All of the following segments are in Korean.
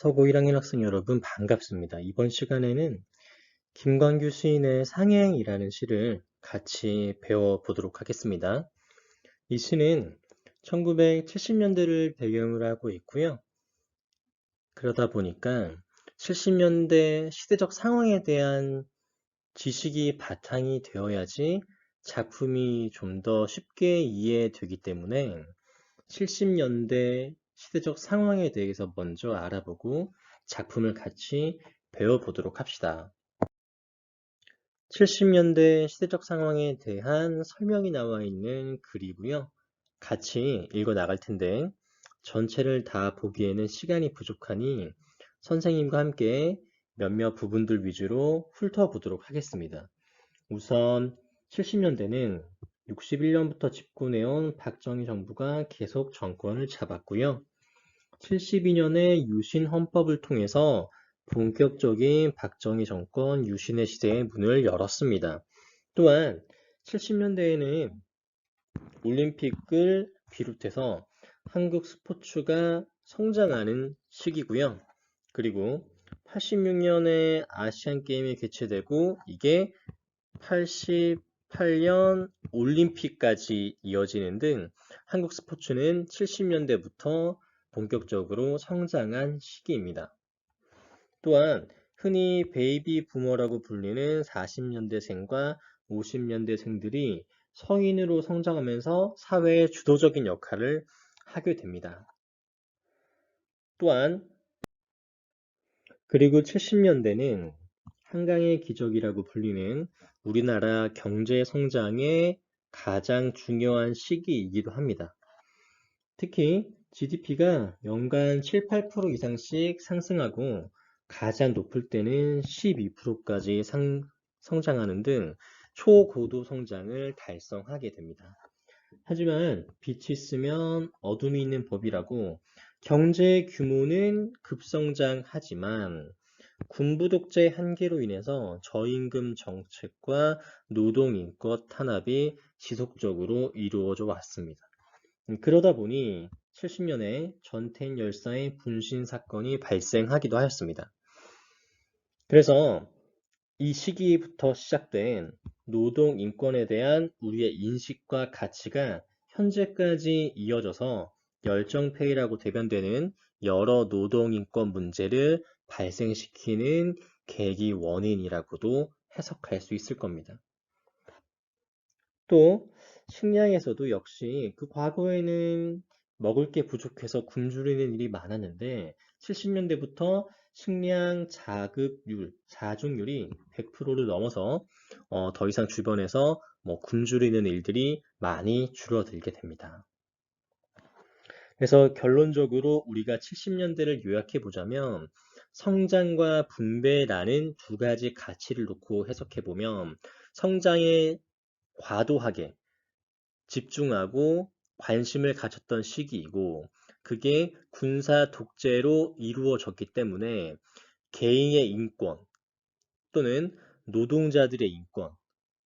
서고 1학년 학생 여러분 반갑습니다. 이번 시간에는 김광규 시인의 상행이라는 시를 같이 배워보도록 하겠습니다. 이 시는 1970년대를 배경으로 하고 있고요. 그러다 보니까 70년대 시대적 상황에 대한 지식이 바탕이 되어야지 작품이 좀 더 쉽게 이해되기 때문에 70년대 시대적 상황에 대해서 먼저 알아보고 작품을 같이 배워보도록 합시다. 70년대 시대적 상황에 대한 설명이 나와 있는 글이고요. 같이 읽어 나갈 텐데 전체를 다 보기에는 시간이 부족하니 선생님과 함께 몇몇 부분들 위주로 훑어보도록 하겠습니다. 우선 70년대는 61년부터 집권해온 박정희 정부가 계속 정권을 잡았고요. 72년에 유신 헌법을 통해서 본격적인 박정희 정권 유신의 시대의 문을 열었습니다. 또한 70년대에는 올림픽을 비롯해서 한국 스포츠가 성장하는 시기고요. 그리고 86년에 아시안 게임이 개최되고 이게 88년 올림픽까지 이어지는 등 한국 스포츠는 70년대부터 본격적으로 성장한 시기입니다. 또한 흔히 베이비 부머라고 불리는 40년대생과 50년대생들이 성인으로 성장하면서 사회의 주도적인 역할을 하게 됩니다. 또한 그리고 70년대는 한강의 기적이라고 불리는 우리나라 경제 성장의 가장 중요한 시기이기도 합니다. 특히 GDP가 연간 7, 8% 이상씩 상승하고 가장 높을 때는 12%까지 성장하는 등 초고도 성장을 달성하게 됩니다. 하지만 빛이 있으면 어둠이 있는 법이라고 경제 규모는 급성장하지만 군부 독재의 한계로 인해서 저임금 정책과 노동인권 탄압이 지속적으로 이루어져 왔습니다. 그러다 보니 70년에 전태인 열사의 분신 사건이 발생하기도 하였습니다. 그래서 이 시기부터 시작된 노동 인권에 대한 우리의 인식과 가치가 현재까지 이어져서 열정페이라고 대변되는 여러 노동 인권 문제를 발생시키는 계기 원인이라고도 해석할 수 있을 겁니다. 또 식량에서도 역시 그 과거에는 먹을 게 부족해서 굶주리는 일이 많았는데 70년대부터 식량 자급률, 자중률이 100%를 넘어서 더 이상 주변에서 굶주리는 일들이 많이 줄어들게 됩니다. 그래서 결론적으로 우리가 70년대를 요약해 보자면 성장과 분배라는 두 가지 가치를 놓고 해석해 보면 성장에 과도하게 집중하고 관심을 가졌던 시기이고 그게 군사 독재로 이루어졌기 때문에 개인의 인권 또는 노동자들의 인권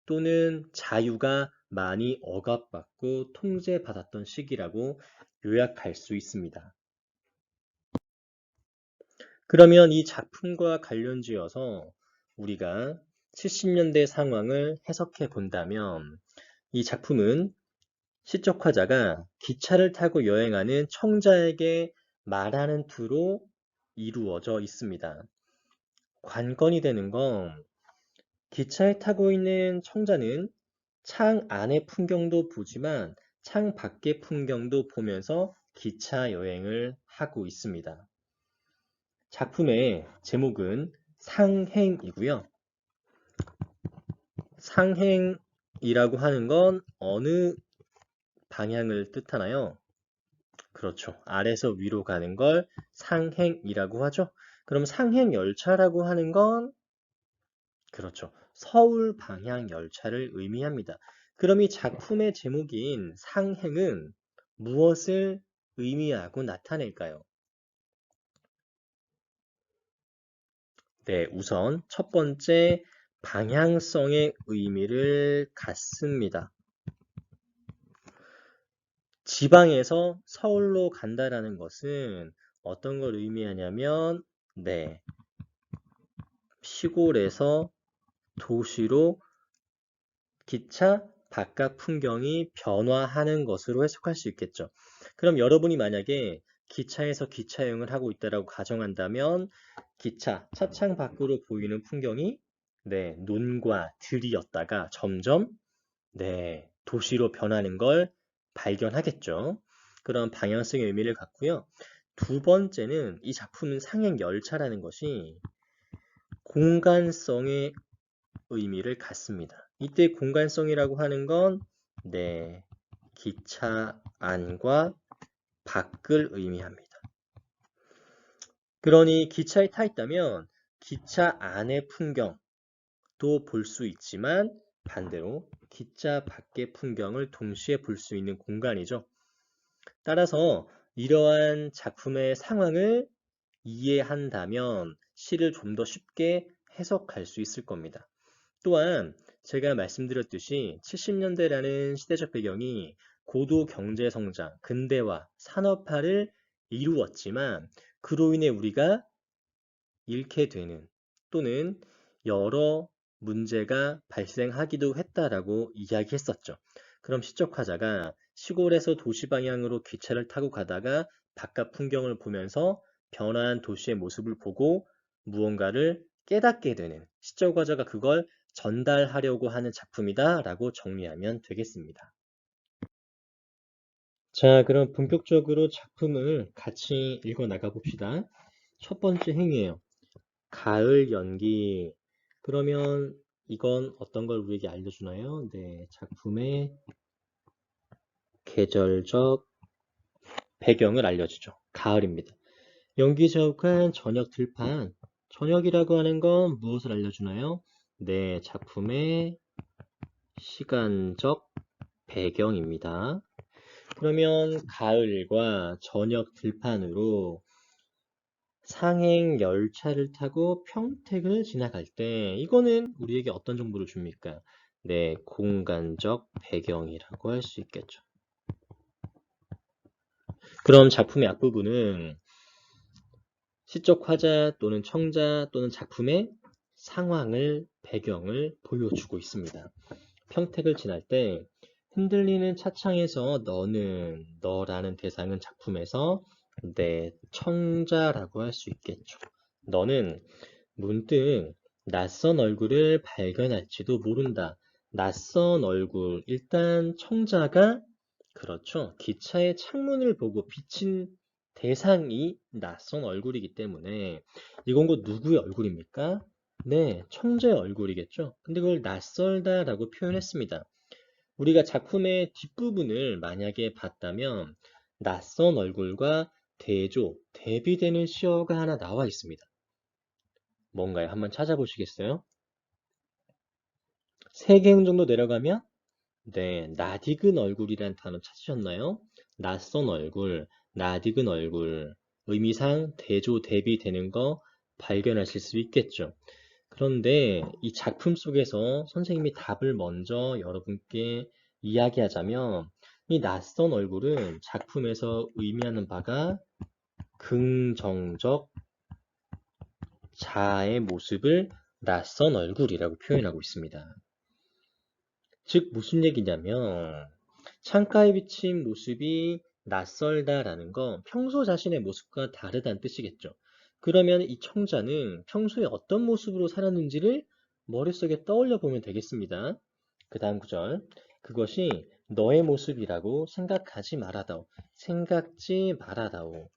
또는 자유가 많이 억압받고 통제받았던 시기라고 요약할 수 있습니다. 그러면 이 작품과 관련지어서 우리가 70년대 상황을 해석해 본다면 이 작품은 시적 화자가 기차를 타고 여행하는 청자에게 말하는 투로 이루어져 있습니다. 관건이 되는 건 기차에 타고 있는 청자는 창 안의 풍경도 보지만 창 밖의 풍경도 보면서 기차 여행을 하고 있습니다. 작품의 제목은 상행이고요. 상행이라고 하는 건 어느 방향을 뜻하나요? 그렇죠. 아래서 위로 가는 걸 상행이라고 하죠. 그럼 상행 열차라고 하는 건 그렇죠. 서울 방향 열차를 의미합니다. 그럼 이 작품의 제목인 상행은 무엇을 의미하고 나타낼까요? 네, 우선 첫 번째 방향성의 의미를 갖습니다. 지방에서 서울로 간다라는 것은 어떤 걸 의미하냐면 네, 시골에서 도시로 기차 바깥 풍경이 변화하는 것으로 해석할 수 있겠죠. 그럼 여러분이 만약에 기차에서 기차여행을 하고 있다라고 가정한다면 기차, 차창 밖으로 보이는 풍경이 네, 논과 들이었다가 점점 네, 도시로 변하는 걸 발견하겠죠. 그런 방향성의 의미를 갖고요. 두 번째는 이 작품은 상행 열차라는 것이 공간성의 의미를 갖습니다. 이때 공간성이라고 하는 건 네, 기차 안과 밖을 의미합니다. 그러니 기차에 타 있다면 기차 안의 풍경도 볼 수 있지만 반대로 기차 밖의 풍경을 동시에 볼 수 있는 공간이죠. 따라서 이러한 작품의 상황을 이해한다면 시를 좀 더 쉽게 해석할 수 있을 겁니다. 또한 제가 말씀드렸듯이 70년대라는 시대적 배경이 고도 경제 성장, 근대화, 산업화를 이루었지만 그로 인해 우리가 잃게 되는 또는 여러 문제가 발생하기도 했다라고 이야기했었죠. 그럼 시적 화자가 시골에서 도시 방향으로 기차를 타고 가다가 바깥 풍경을 보면서 변화한 도시의 모습을 보고 무언가를 깨닫게 되는 시적 화자가 그걸 전달하려고 하는 작품이다 라고 정리하면 되겠습니다. 자, 그럼 본격적으로 작품을 같이 읽어 나가 봅시다. 첫 번째 행위예요. 가을 연기. 그러면 이건 어떤 걸 우리에게 알려주나요? 네, 작품의 계절적 배경을 알려주죠. 가을입니다. 연기자욱한 저녁 들판. 저녁이라고 하는 건 무엇을 알려주나요? 네, 작품의 시간적 배경입니다. 그러면 가을과 저녁 들판으로 상행 열차를 타고 평택을 지나갈 때 이거는 우리에게 어떤 정보를 줍니까? 네, 공간적 배경이라고 할 수 있겠죠. 그럼 작품의 앞부분은 시적 화자 또는 청자 또는 작품의 상황을 배경을 보여주고 있습니다. 평택을 지날 때 흔들리는 차창에서 너라는 대상은 작품에서 네, 청자라고 할 수 있겠죠. 너는 문득 낯선 얼굴을 발견할지도 모른다. 낯선 얼굴. 일단 청자가 그렇죠. 기차의 창문을 보고 비친 대상이 낯선 얼굴이기 때문에 이건 곧 누구의 얼굴입니까? 네, 청자의 얼굴이겠죠. 근데 그걸 낯설다라고 표현했습니다. 우리가 작품의 뒷부분을 만약에 봤다면 낯선 얼굴과 대조, 대비되는 시어가 하나 나와 있습니다. 뭔가요? 한번 찾아보시겠어요? 3개 정도 내려가면 네, 낯익은 얼굴이란 단어 찾으셨나요? 낯선 얼굴, 낯익은 얼굴, 의미상 대조, 대비되는 거 발견하실 수 있겠죠. 그런데 이 작품 속에서 선생님이 답을 먼저 여러분께 이야기하자면 이 낯선 얼굴은 작품에서 의미하는 바가 긍정적 자아의 모습을 낯선 얼굴이라고 표현하고 있습니다. 즉 무슨 얘기냐면 창가에 비친 모습이 낯설다라는 건 평소 자신의 모습과 다르다는 뜻이겠죠. 그러면 이 청자는 평소에 어떤 모습으로 살았는지를 머릿속에 떠올려 보면 되겠습니다. 그 다음 구절. 그것이 너의 모습이라고 생각하지 말아다오. 생각지 말아다오.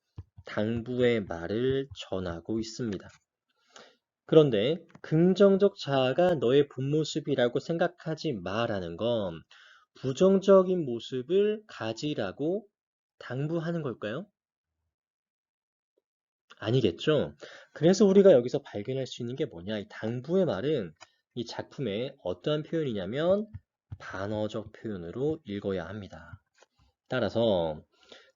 당부의 말을 전하고 있습니다. 그런데 긍정적 자아가 너의 본 모습이라고 생각하지 마라는 건 부정적인 모습을 가지라고 당부하는 걸까요? 아니겠죠. 그래서 우리가 여기서 발견할 수 있는 게 뭐냐? 이 당부의 말은 이 작품의 어떠한 표현이냐면 반어적 표현으로 읽어야 합니다. 따라서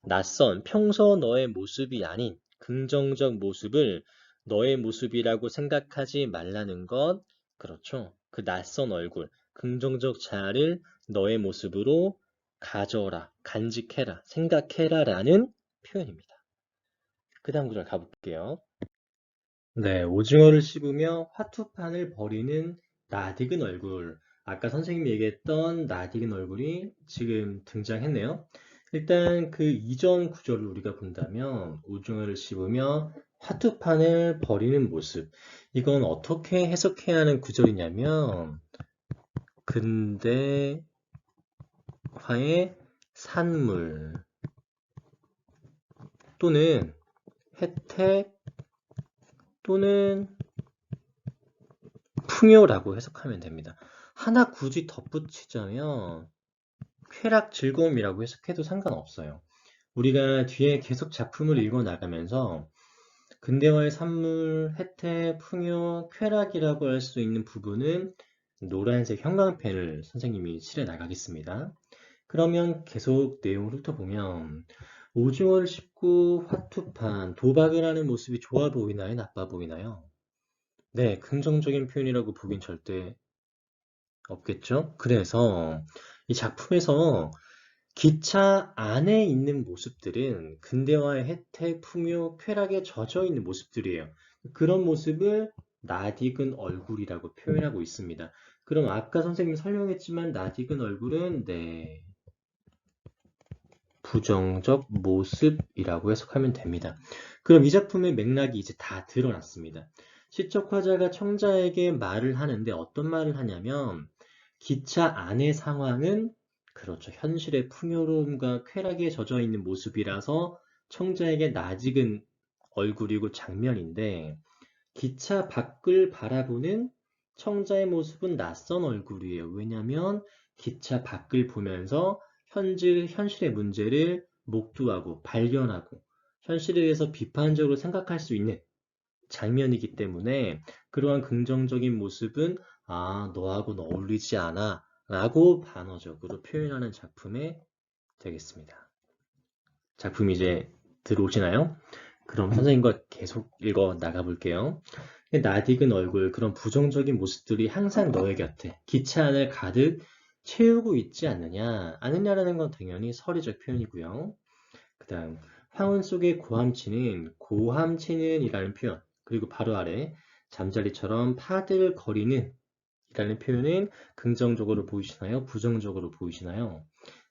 낯선 평소 너의 모습이 아닌 긍정적 모습을 너의 모습이라고 생각하지 말라는 것, 그렇죠. 그 낯선 얼굴, 긍정적 자아를 너의 모습으로 가져라, 간직해라, 생각해라 라는 표현입니다. 그 다음 구절 가볼게요. 네, 오징어를 씹으며 화투판을 벌이는 낯익은 얼굴. 아까 선생님이 얘기했던 낯익은 얼굴이 지금 등장했네요. 일단 그 이전 구절을 우리가 본다면 오징어를 씹으며 화투판을 벌이는 모습. 이건 어떻게 해석해야 하는 구절이냐면 근대화의 산물 또는 혜택 또는 풍요라고 해석하면 됩니다. 하나 굳이 덧붙이자면 쾌락, 즐거움이라고 해석해도 상관없어요. 우리가 뒤에 계속 작품을 읽어나가면서 근대화의 산물, 혜택, 풍요, 쾌락이라고 할 수 있는 부분은 노란색 형광펜을 선생님이 칠해 나가겠습니다. 그러면 계속 내용을 훑어보면 오징어를 씹고 화투판, 도박을 하는 모습이 좋아 보이나요? 나빠 보이나요? 네, 긍정적인 표현이라고 보긴 절대 없겠죠? 그래서 이 작품에서 기차 안에 있는 모습들은 근대화의 혜택, 풍요, 쾌락에 젖어 있는 모습들이에요. 그런 모습을 낯익은 얼굴이라고 표현하고 있습니다. 그럼 아까 선생님이 설명했지만 낯익은 얼굴은 네, 부정적 모습이라고 해석하면 됩니다. 그럼 이 작품의 맥락이 이제 다 드러났습니다. 시적 화자가 청자에게 말을 하는데 어떤 말을 하냐면 기차 안의 상황은 그렇죠. 현실의 풍요로움과 쾌락에 젖어 있는 모습이라서 청자에게 낯익은 얼굴이고 장면인데 기차 밖을 바라보는 청자의 모습은 낯선 얼굴이에요. 왜냐하면 기차 밖을 보면서 현실의 문제를 목도하고 발견하고 현실에 대해서 비판적으로 생각할 수 있는 장면이기 때문에 그러한 긍정적인 모습은 너하고는 어울리지 않아 라고 반어적으로 표현하는 작품에 되겠습니다. 작품이 이제 들어오시나요? 그럼 선생님과 계속 읽어 나가 볼게요. 낯익은 얼굴, 그런 부정적인 모습들이 항상 너의 곁에 기차 안을 가득 채우고 있지 않느냐? 아느냐라는 건 당연히 서리적 표현이고요. 그 다음, 황혼 속의 고함치는 이라는 표현, 그리고 바로 아래 잠자리처럼 파들 거리는 이라는 표현은 긍정적으로 보이시나요? 부정적으로 보이시나요?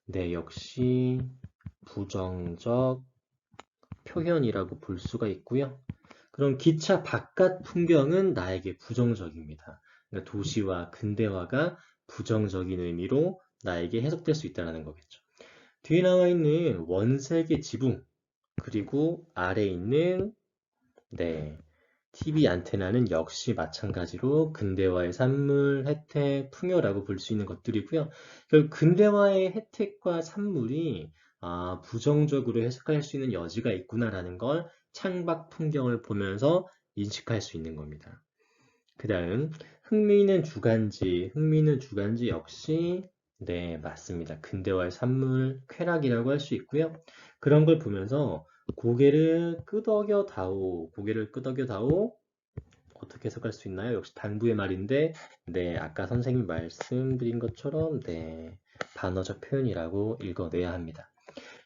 네, 역시 부정적 표현이라고 볼 수가 있고요. 그럼 기차 바깥 풍경은 나에게 부정적입니다. 그러니까 도시와 근대화가 부정적인 의미로 나에게 해석될 수 있다는 거겠죠. 뒤에 나와 있는 원색의 지붕, 그리고 아래 있는 네, TV 안테나는 역시 마찬가지로 근대화의 산물, 혜택, 풍요라고 볼 수 있는 것들이고요. 결국 근대화의 혜택과 산물이 부정적으로 해석할 수 있는 여지가 있구나라는 걸 창밖 풍경을 보면서 인식할 수 있는 겁니다. 그 다음 흥미는 주간지 역시 네, 맞습니다. 근대화의 산물, 쾌락이라고 할 수 있고요. 그런 걸 보면서 고개를 끄덕여 다오 어떻게 해석할 수 있나요? 역시 당부의 말인데 네, 아까 선생님이 말씀드린 것처럼 네, 반어적 표현이라고 읽어내야 합니다.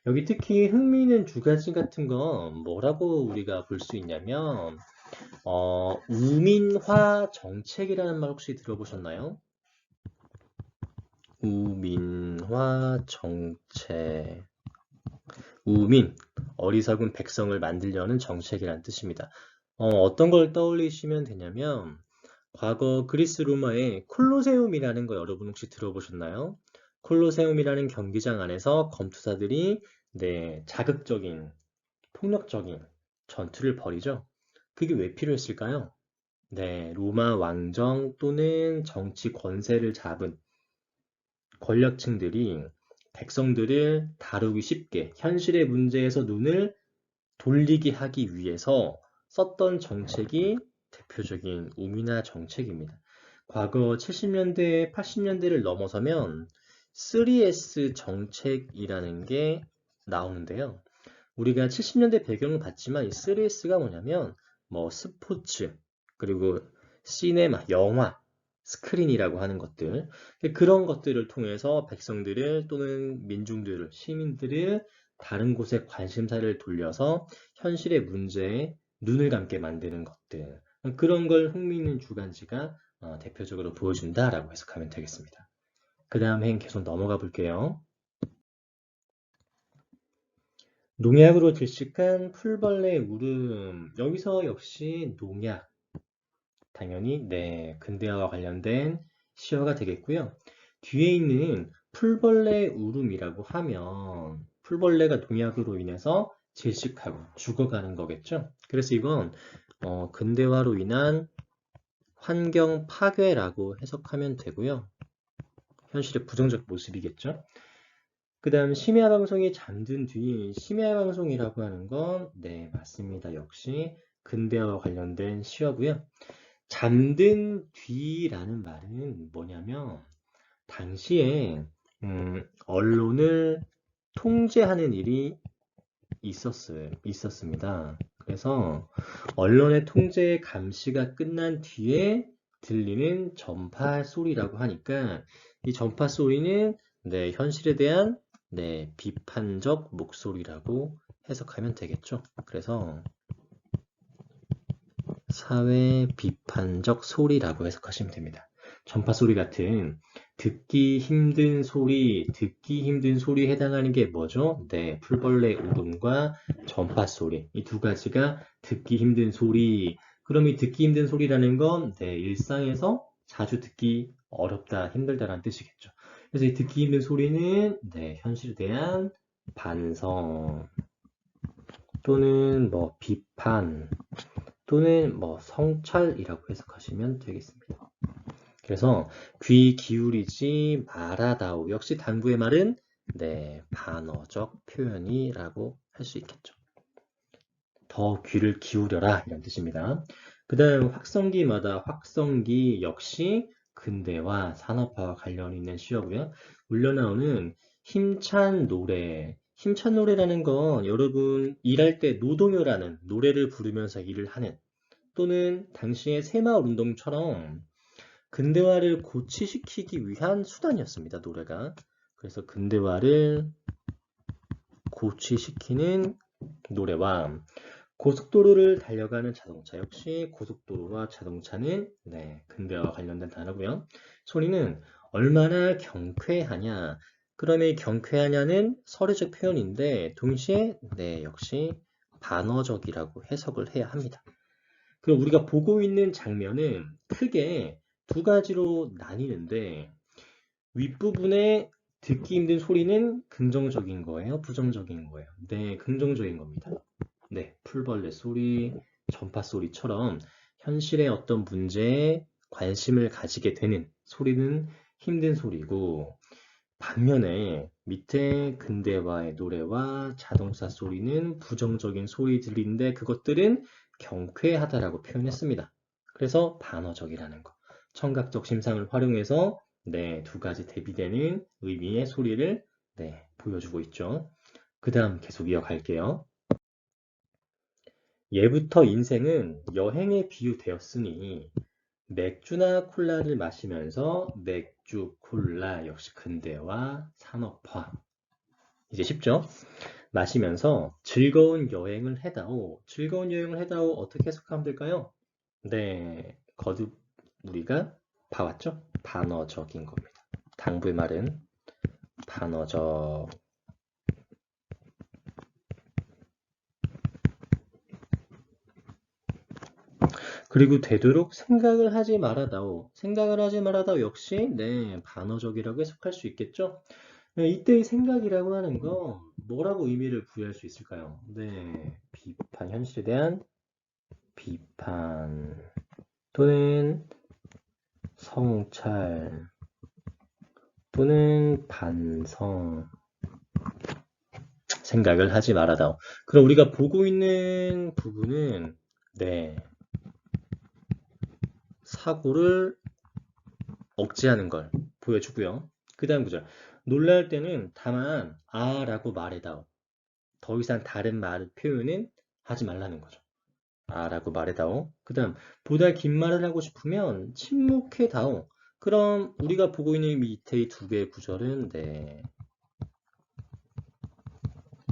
여기 특히 흥미있는 두 가지 같은 건 뭐라고 우리가 볼 수 있냐면 우민화 정책이라는 말 혹시 들어보셨나요? 우민화 정책. 우민, 어리석은 백성을 만들려는 정책이란 뜻입니다. 어떤 걸 떠올리시면 되냐면 과거 그리스 로마의 콜로세움이라는 거 여러분 혹시 들어보셨나요? 콜로세움이라는 경기장 안에서 검투사들이 네, 자극적인, 폭력적인 전투를 벌이죠. 그게 왜 필요했을까요? 네, 로마 왕정 또는 정치 권세를 잡은 권력층들이 백성들을 다루기 쉽게 현실의 문제에서 눈을 돌리게 하기 위해서 썼던 정책이 대표적인 우민화 정책입니다. 과거 70년대, 80년대를 넘어서면 3S 정책이라는 게 나오는데요. 우리가 70년대 배경을 봤지만 이 3S가 뭐냐면 스포츠, 그리고 시네마, 영화, 스크린이라고 하는 것들 그런 것들을 통해서 백성들을 또는 민중들을 시민들을 다른 곳에 관심사를 돌려서 현실의 문제에 눈을 감게 만드는 것들. 그런 걸 흥미있는 주간지가 대표적으로 보여준다라고 해석하면 되겠습니다. 그 다음 행 계속 넘어가 볼게요. 농약으로 질식한 풀벌레 울음. 여기서 역시 농약. 당연히 네, 근대화와 관련된 시어가 되겠고요. 뒤에 있는 풀벌레 울음이라고 하면 풀벌레가 농약으로 인해서 질식하고 죽어가는 거겠죠. 그래서 이건 근대화로 인한 환경 파괴라고 해석하면 되고요. 현실의 부정적 모습이겠죠. 그 다음 심야 방송이 잠든 뒤 심야 방송이라고 하는 건 네, 맞습니다. 역시 근대화와 관련된 시어고요. 잠든 뒤라는 말은 뭐냐면 당시에 언론을 통제하는 일이 있었습니다. 그래서 언론의 통제 감시가 끝난 뒤에 들리는 전파 소리라고 하니까 이 전파 소리는 네, 현실에 대한 네, 비판적 목소리라고 해석하면 되겠죠. 그래서 사회 비판적 소리라고 해석하시면 됩니다. 전파 소리 같은 듣기 힘든 소리에 해당하는 게 뭐죠? 네, 풀벌레 울음과 전파 소리. 이 두 가지가 듣기 힘든 소리. 그럼 이 듣기 힘든 소리라는 건 네, 일상에서 자주 듣기 어렵다, 힘들다라는 뜻이겠죠. 그래서 이 듣기 힘든 소리는 네, 현실에 대한 반성 또는 뭐 비판 또는 뭐 성찰이라고 해석하시면 되겠습니다. 그래서 귀 기울이지 말아다오. 역시 당부의 말은 네, 반어적 표현이라고 할 수 있겠죠. 더 귀를 기울여라 이런 뜻입니다. 그 다음 확성기마다 확성기 역시 근대화 산업화와 관련 있는 시어고요. 울려나오는 힘찬 노래. 힘찬 노래라는 건 여러분 일할 때 노동요라는 노래를 부르면서 일을 하는 또는 당시의 새마을 운동처럼 근대화를 고취시키기 위한 수단이었습니다. 노래가. 그래서 근대화를 고취시키는 노래와 고속도로를 달려가는 자동차 역시 고속도로와 자동차는 네, 근대화와 관련된 단어고요. 소리는 얼마나 경쾌하냐. 그러면 이 경쾌하냐는 서류적 표현인데 동시에 네, 역시 반어적이라고 해석을 해야 합니다. 그럼 우리가 보고 있는 장면은 크게 두 가지로 나뉘는데 윗부분에 듣기 힘든 소리는 긍정적인 거예요? 부정적인 거예요? 네, 긍정적인 겁니다. 네, 풀벌레 소리, 전파 소리처럼 현실의 어떤 문제에 관심을 가지게 되는 소리는 힘든 소리고 반면에 밑에 근대화의 노래와 자동차 소리는 부정적인 소리들인데 그것들은 경쾌하다라고 표현했습니다. 그래서 반어적이라는 거. 청각적 심상을 활용해서 네, 두 가지 대비되는 의미의 소리를 네, 보여주고 있죠. 그 다음 계속 이어갈게요. 예부터 인생은 여행에 비유되었으니 맥주나 콜라를 마시면서 맥주, 콜라 역시 근대화, 산업화. 이제 쉽죠? 마시면서 즐거운 여행을 해다오. 즐거운 여행을 해다오 어떻게 해석하면 될까요? 네, 거듭 우리가 봐왔죠? 반어적인 겁니다. 당부의 말은 반어적. 그리고 되도록 생각을 하지 말아다오. 생각을 하지 말아다오 역시 네, 반어적이라고 해석할 수 있겠죠? 네, 이때의 생각이라고 하는 건 뭐라고 의미를 부여할 수 있을까요? 네, 비판, 현실에 대한 비판 또는 성찰 또는 반성 생각을 하지 말아다오. 그럼 우리가 보고 있는 부분은 네, 사고를 억제하는 걸 보여주고요. 그 다음 구절. 놀랄 때는 다만 라고 말해다오. 더 이상 다른 말 표현은 하지 말라는 거죠. 라고 말해다오. 그 다음 보다 긴 말을 하고 싶으면 침묵해다오. 그럼 우리가 보고 있는 밑에 두 개의 구절은 네,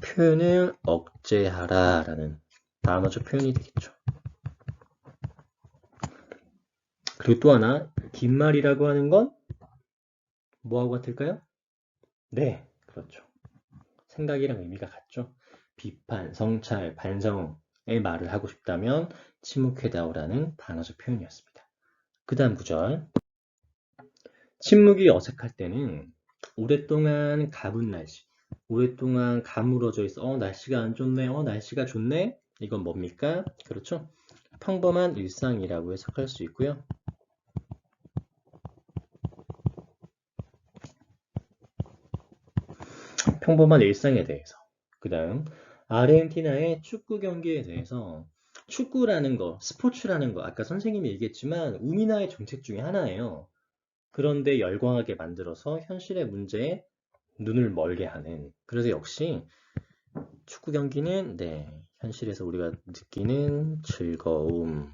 표현을 억제하라 라는 단어적 표현이 되겠죠. 그리고 또 하나, 뒷말이라고 하는 건 뭐하고 같을까요? 네, 그렇죠. 생각이랑 의미가 같죠. 비판, 성찰, 반성의 말을 하고 싶다면 침묵해다오라는 단어적 표현이었습니다. 그 다음 구절. 침묵이 어색할 때는 오랫동안 가문 날씨, 오랫동안 가물어져 있어. 날씨가 안 좋네. 날씨가 좋네. 이건 뭡니까? 그렇죠. 평범한 일상이라고 해석할 수 있고요. 평범한 일상에 대해서. 그 다음, 아르헨티나의 축구 경기에 대해서 축구라는 거, 스포츠라는 거, 아까 선생님이 얘기했지만 우미나의 정책 중에 하나예요. 그런데 열광하게 만들어서 현실의 문제에 눈을 멀게 하는. 그래서 역시 축구 경기는 현실에서 우리가 느끼는 즐거움,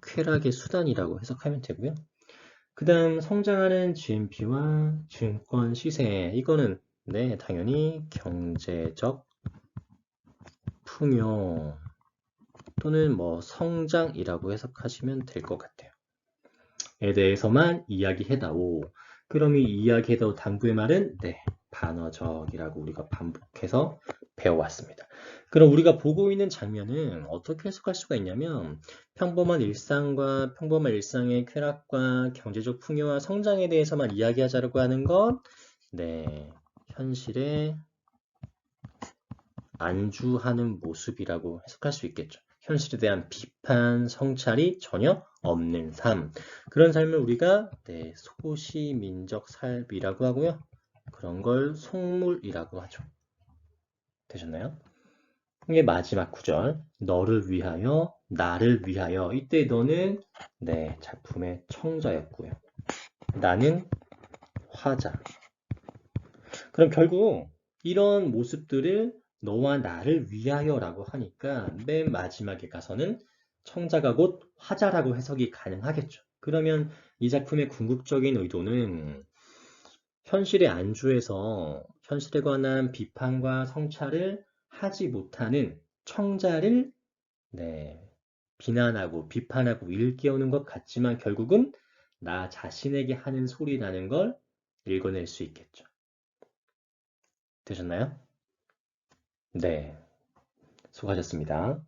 쾌락의 수단이라고 해석하면 되고요. 그 다음 성장하는 GNP와 증권 시세. 이거는 당연히 경제적 풍요 또는 성장이라고 해석하시면 될 것 같아요. 에 대해서만 이야기해다오. 그럼 이 이야기해다오 당부의 말은 반어적이라고 우리가 반복해서 배워왔습니다. 그럼 우리가 보고 있는 장면은 어떻게 해석할 수가 있냐면 평범한 일상과 평범한 일상의 쾌락과 경제적 풍요와 성장에 대해서만 이야기하자고 하는 건 현실에 안주하는 모습이라고 해석할 수 있겠죠. 현실에 대한 비판, 성찰이 전혀 없는 삶. 그런 삶을 우리가 소시민적 삶이라고 하고요. 그런 걸 속물이라고 하죠. 되셨나요? 이게 마지막 구절. 너를 위하여, 나를 위하여. 이때 너는 작품의 청자였고요. 나는 화자. 그럼 결국 이런 모습들을 너와 나를 위하여라고 하니까 맨 마지막에 가서는 청자가 곧 화자라고 해석이 가능하겠죠. 그러면 이 작품의 궁극적인 의도는 현실에 안주해서 현실에 관한 비판과 성찰을 하지 못하는 청자를 비난하고 비판하고 일깨우는 것 같지만 결국은 나 자신에게 하는 소리라는 걸 읽어낼 수 있겠죠. 되셨나요? 네, 수고하셨습니다.